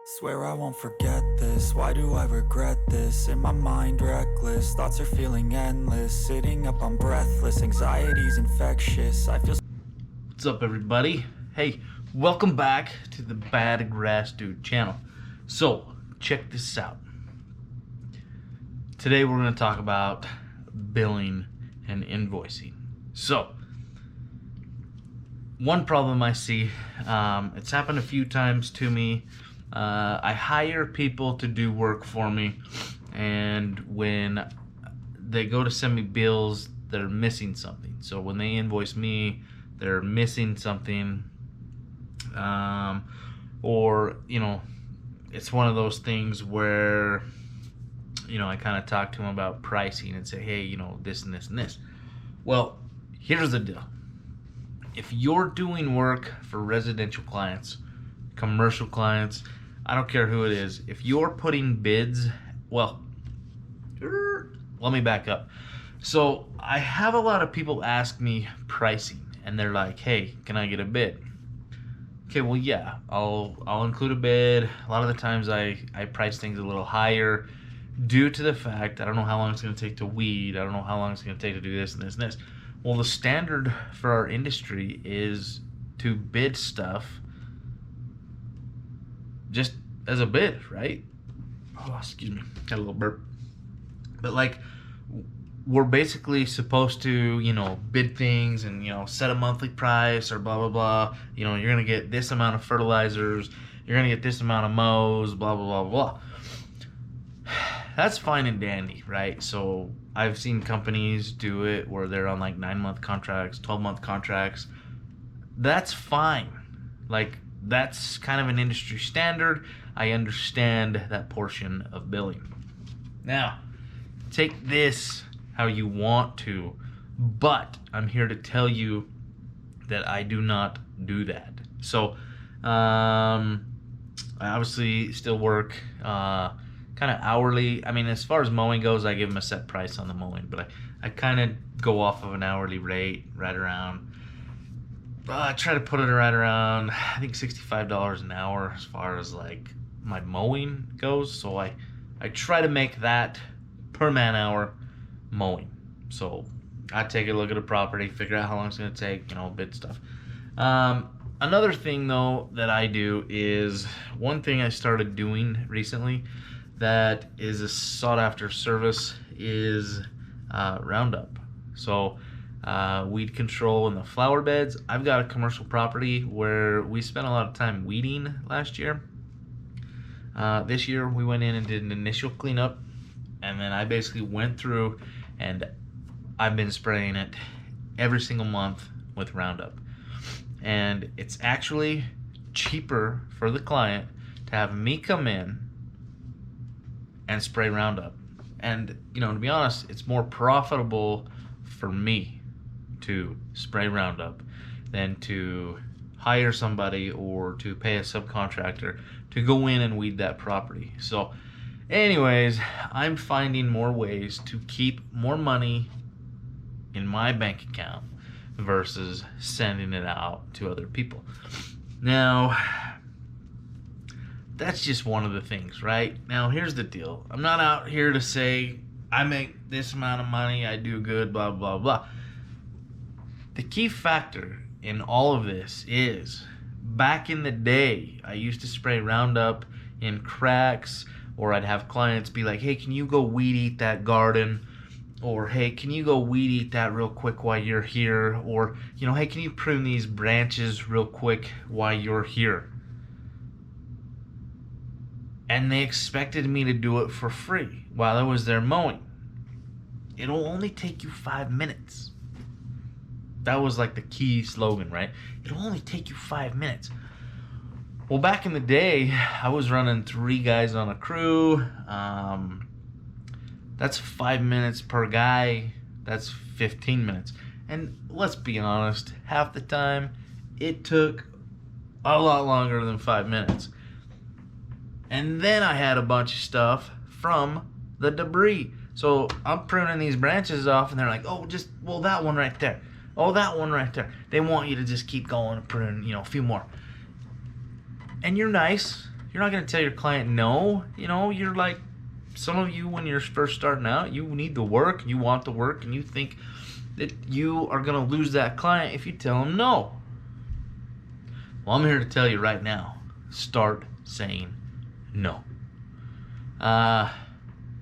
Swear I won't forget this, why do I regret this? In my mind reckless, thoughts are feeling endless. Sitting up, I'm breathless, anxiety's infectious. I feel What's up, everybody? Hey, welcome back to the Bad Grass Dude channel. So, check this out. Today we're going to talk about billing and invoicing. So, one problem I see, it's happened a few times to me. I hire people to do work for me, and when they go to send me bills, they're missing something. So when they invoice me, they're missing something, or it's one of those things where I kind of talk to them about pricing and say, hey, this and this and this. Well, here's the deal. If you're doing work for residential clients, commercial clients, I don't care who it is, if you're putting bids, well, let me back up. So I have a lot of people ask me pricing, and they're like, hey, can I get a bid? Okay, well, yeah, I'll include a bid. A lot of the times I price things a little higher due to the fact I don't know how long it's going to take to weed. I don't know how long it's going to take to do this and this and this. Well, the standard for our industry is to bid stuff just as a bid, right? Oh, excuse me, got a little burp. But we're basically supposed to, bid things and, set a monthly price or blah, blah, blah. You're going to get this amount of fertilizers. You're going to get this amount of mows, blah, blah, blah, blah. That's fine and dandy, right? So I've seen companies do it where they're on 9-month contracts, 12-month contracts. That's fine. That's kind of an industry standard. I understand that portion of billing. Now, take this how you want to, but I'm here to tell you that I do not do that. So, I obviously still work kind of hourly. I mean, as far as mowing goes, I give them a set price on the mowing, but I kind of go off of an hourly rate, right around. I try to put it right around, I think $65 an hour as far as my mowing goes. So I try to make that per man hour mowing. So I take a look at a property, figure out how long it's going to take, bid stuff. Another thing though that I do is one thing I started doing recently that is a sought after service is Roundup. So weed control in the flower beds. I've got a commercial property where we spent a lot of time weeding last year. This year we went in and did an initial cleanup, and then I basically went through and I've been spraying it every single month with Roundup. And it's actually cheaper for the client to have me come in and spray Roundup. And, to be honest, it's more profitable for me to spray Roundup than to hire somebody or to pay a subcontractor to go in and weed that property. So anyways, I'm finding more ways to keep more money in my bank account versus sending it out to other people. Now, that's just one of the things, right? Now, here's the deal. I'm not out here to say I make this amount of money, I do good, blah, blah, blah. The key factor in all of this is, back in the day, I used to spray Roundup in cracks, or I'd have clients be like, hey, can you go weed eat that garden? Or, hey, can you go weed eat that real quick while you're here? Or, hey, can you prune these branches real quick while you're here? And they expected me to do it for free while I was there mowing. It'll only take you 5 minutes. That was the key slogan, right? It'll only take you 5 minutes. Well, back in the day, I was running 3 guys on a crew. That's 5 minutes per guy. That's 15 minutes. And let's be honest, half the time, it took a lot longer than 5 minutes. And then I had a bunch of stuff from the debris. So I'm pruning these branches off, and they're like, oh, that one right there. Oh, that one right there. They want you to just keep going and prune, a few more. And you're nice. you're not going to tell your client no. You know, you're like, some of you, when you're first starting out, you need the work, you want the work, and you think that you are going to lose that client if you tell them no. Well, I'm here to tell you right now, start saying no.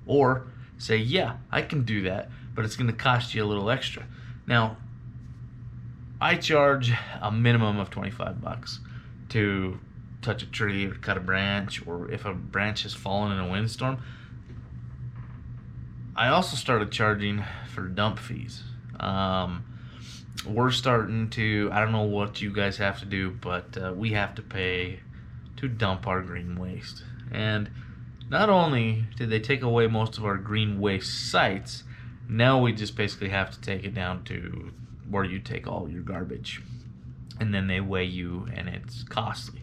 Or say, yeah, I can do that, but it's going to cost you a little extra. Now, I charge a minimum of $25 to touch a tree or cut a branch, or if a branch has fallen in a windstorm. I also started charging for dump fees. We're starting to, I don't know what you guys have to do, but we have to pay to dump our green waste. And not only did they take away most of our green waste sites, now we just basically have to take it down to where you take all your garbage. And then they weigh you, and it's costly.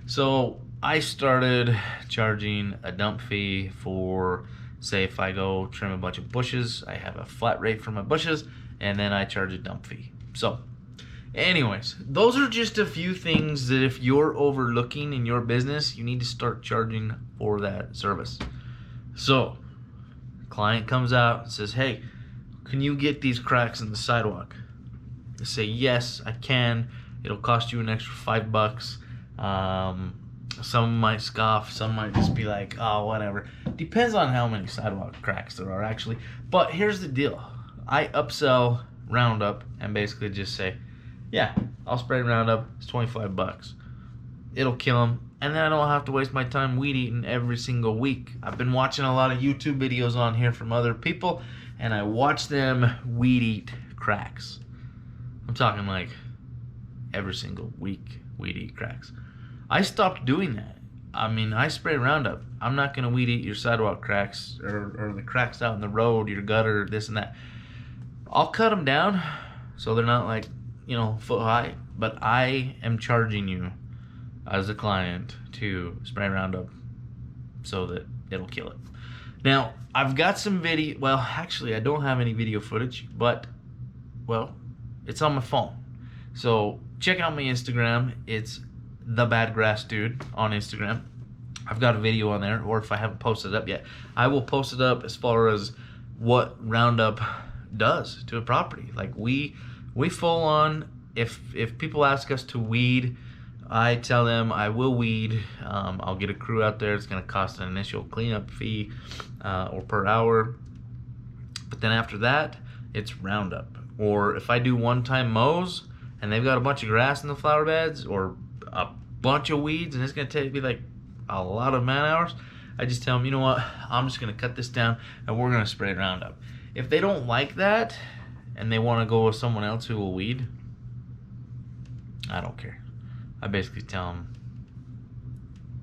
So I started charging a dump fee for, say, if I go trim a bunch of bushes, I have a flat rate for my bushes, and then I charge a dump fee. So anyways, those are just a few things that if you're overlooking in your business, you need to start charging for that service. So client comes out and says, hey, can you get these cracks in the sidewalk? I say, yes, I can. It'll cost you an extra $5. Some might scoff, some might just be like, oh, whatever. Depends on how many sidewalk cracks there are, actually. But here's the deal. I upsell Roundup and basically just say, yeah, I'll spray Roundup. It's $25. It'll kill them, and then I don't have to waste my time weed eating every single week. I've been watching a lot of YouTube videos on here from other people, and I watch them weed eat cracks. I'm talking like every single week weed eat cracks. I stopped doing that. I mean, I spray Roundup. I'm not going to weed eat your sidewalk cracks or the cracks out in the road, your gutter, this and that. I'll cut them down so they're not like, you know, foot high. But I am charging you as a client to spray Roundup so that it'll kill it. Now, I've got some video. Well, actually, I don't have any video footage, but, well, it's on my phone. So check out my Instagram. It's The Bad Grass Dude on Instagram. I've got a video on there, or if I haven't posted it up yet, I will post it up as far as what Roundup does to a property. Like we full on, if people ask us to weed, I tell them I will weed. I'll get a crew out there. It's going to cost an initial cleanup fee or per hour. But then after that, it's Roundup. Or if I do one-time mows and they've got a bunch of grass in the flower beds or a bunch of weeds and it's going to take me like a lot of man hours, I just tell them, you know what, I'm just going to cut this down and we're going to spray Roundup. If they don't like that and they want to go with someone else who will weed, I don't care. I basically tell them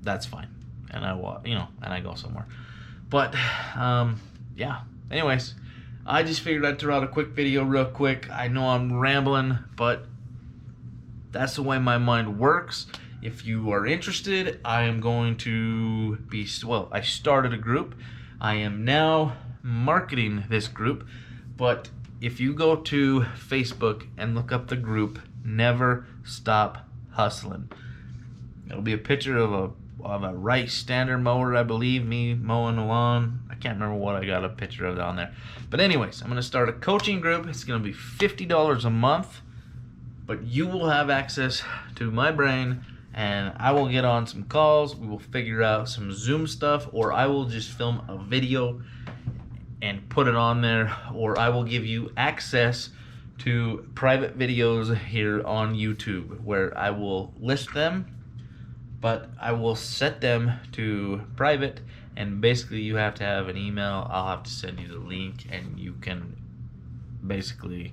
that's fine, and I go somewhere. But yeah. Anyways, I just figured I'd throw out a quick video real quick. I know I'm rambling, but that's the way my mind works. If you are interested, I am going to be, well, I started a group. I am now marketing this group, but if you go to Facebook and look up the group, Never Stop Hustling, it'll be a picture of a Wright Standard mower, I believe, me mowing the lawn. I can't remember what I got a picture of on there. But anyways, I'm going to start a coaching group. It's going to be $50 a month, but you will have access to my brain, and I will get on some calls. We will figure out some Zoom stuff, or I will just film a video and put it on there, or I will give you access to private videos here on YouTube where I will list them, but I will set them to private, and basically you have to have an email. I'll have to send you the link and you can basically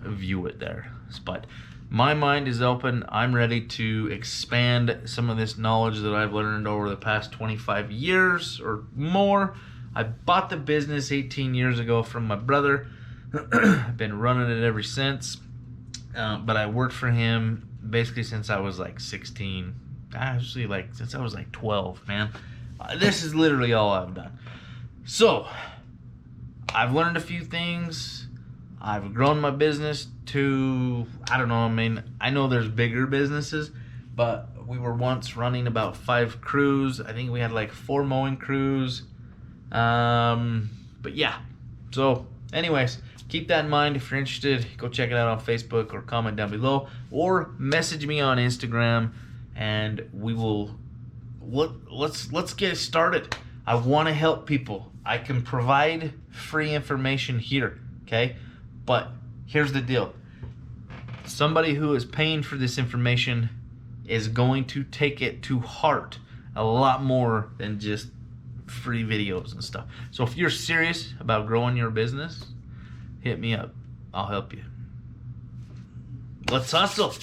view it there. But my mind is open. I'm ready to expand some of this knowledge that I've learned over the past 25 years or more. I bought the business 18 years ago from my brother. I've been running it ever since, but I worked for him basically since I was like 16. Actually, like since I was like 12, man. This is literally all I've done. So I've learned a few things. I've grown my business to, I don't know, I mean, I know there's bigger businesses, but we were once running about 5 crews. I think we had like 4 mowing crews. But yeah, so anyways, keep that in mind. If you're interested, go check it out on Facebook or comment down below or message me on Instagram, and we will let's get it started. I want to help people. I can provide free information here, okay? But here's the deal. Somebody who is paying for this information is going to take it to heart a lot more than just free videos and stuff. So if you're serious about growing your business, hit me up. I'll help you. Let's hustle.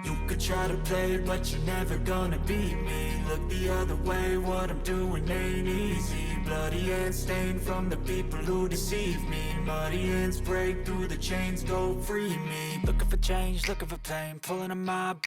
You could try to play it, but you're never gonna beat me. Look the other way, what I'm doing ain't easy. Bloody hands stained from the people who deceive me. Muddy hands break through the chains, go free me. Looking for change, looking for pain, pulling on my